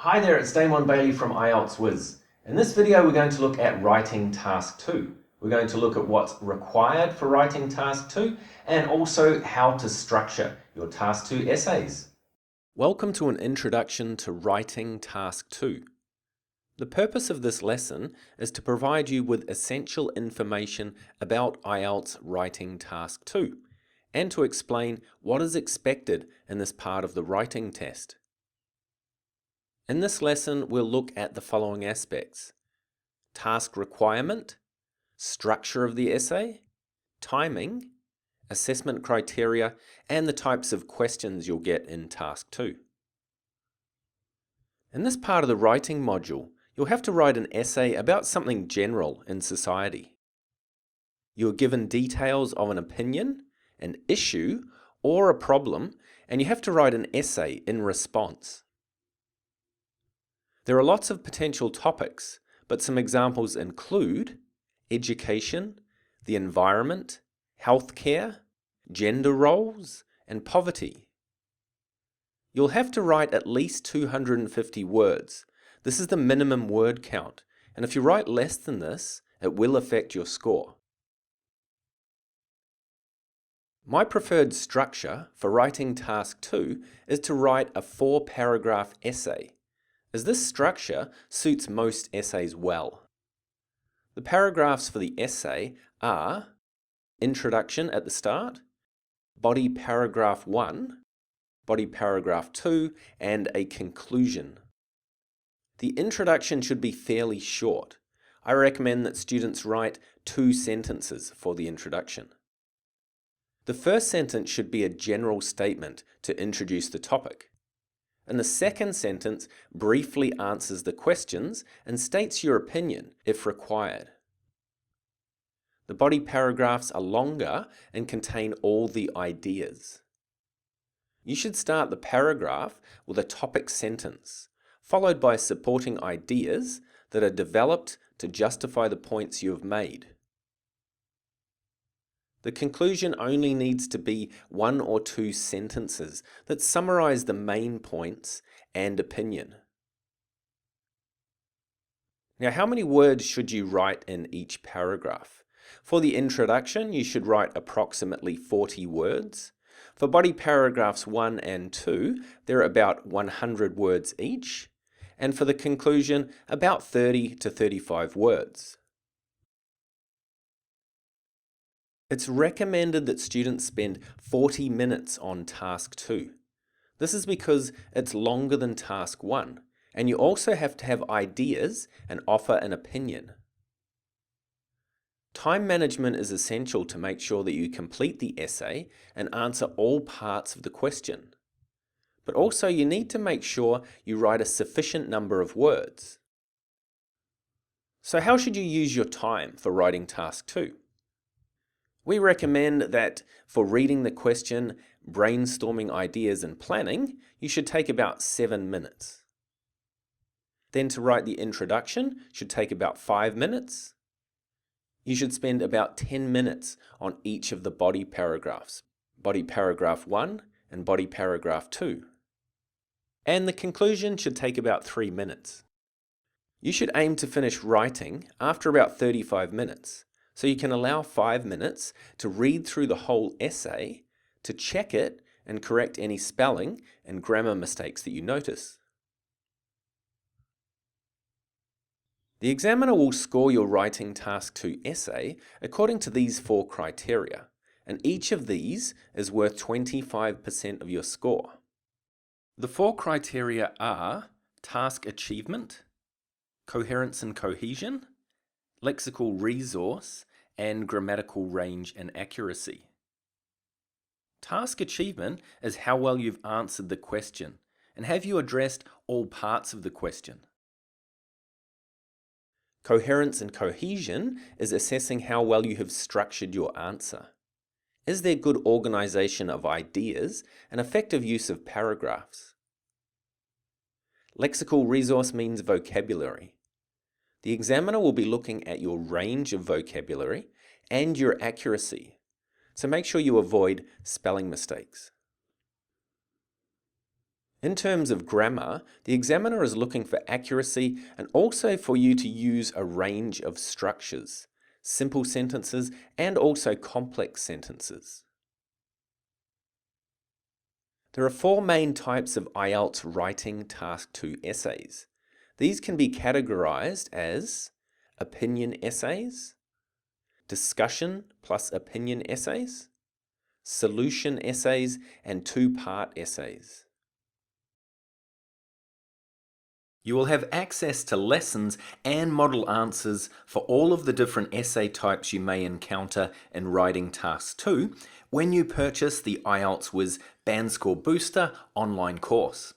Hi there, it's Damon Bailey from IELTS Whiz. In this video, we're going to look at writing task 2. We're going to look at what's required for writing task 2 and also how to structure your task 2 essays. Welcome to an introduction to writing task 2. The purpose of this lesson is to provide you with essential information about IELTS writing task 2 and to explain what is expected in this part of the writing test. In this lesson, we'll look at the following aspects: task requirement, structure of the essay, timing, assessment criteria, and the types of questions you'll get in task 2. In this part of the writing module, you'll have to write an essay about something general in society. You're given details of an opinion, an issue, or a problem, and you have to write an essay in response. There are lots of potential topics, but some examples include education, the environment, healthcare, gender roles, and poverty. You'll have to write at least 250 words. This is the minimum word count, and if you write less than this, it will affect your score. My preferred structure for writing task 2 is to write a 4-paragraph essay, as this structure suits most essays well. The paragraphs for the essay are introduction at the start, body paragraph 1, body paragraph 2, and a conclusion. The introduction should be fairly short. I recommend that students write 2 sentences for the introduction. The first sentence should be a general statement to introduce the topic, and the second sentence briefly answers the questions and states your opinion if required. The body paragraphs are longer and contain all the ideas. You should start the paragraph with a topic sentence, followed by supporting ideas that are developed to justify the points you have made. The conclusion only needs to be 1 or 2 sentences that summarize the main points and opinion. Now, how many words should you write in each paragraph? For the introduction, you should write approximately 40 words. For body paragraphs 1 and 2, they're about 100 words each. And for the conclusion, about 30 to 35 words. It's recommended that students spend 40 minutes on task 2. This is because it's longer than task 1, and you also have to have ideas and offer an opinion. Time management is essential to make sure that you complete the essay and answer all parts of the question. But also you need to make sure you write a sufficient number of words. So how should you use your time for writing task 2? We recommend that for reading the question, brainstorming ideas and planning, you should take about 7 minutes. Then to write the introduction should take about 5 minutes. You should spend about 10 minutes on each of the body paragraphs, body paragraph 1 and body paragraph 2. And the conclusion should take about 3 minutes. You should aim to finish writing after about 35 minutes. So you can allow 5 minutes to read through the whole essay, to check it and correct any spelling and grammar mistakes that you notice. The examiner will score your writing task 2 essay according to these 4 criteria, and each of these is worth 25% of your score. The 4 criteria are task achievement, coherence and cohesion, lexical resource, and grammatical range and accuracy. Task achievement is how well you've answered the question, and have you addressed all parts of the question. Coherence and cohesion is assessing how well you have structured your answer. Is there good organization of ideas and effective use of paragraphs? Lexical resource means vocabulary. The examiner will be looking at your range of vocabulary and your accuracy, so make sure you avoid spelling mistakes. In terms of grammar, the examiner is looking for accuracy and also for you to use a range of structures, simple sentences and also complex sentences. There are four main types of IELTS Writing Task 2 essays. These can be categorized as opinion essays, discussion plus opinion essays, solution essays, and two-part essays. You will have access to lessons and model answers for all of the different essay types you may encounter in Writing Task 2 when you purchase the IELTS Whiz Band Score Booster online course.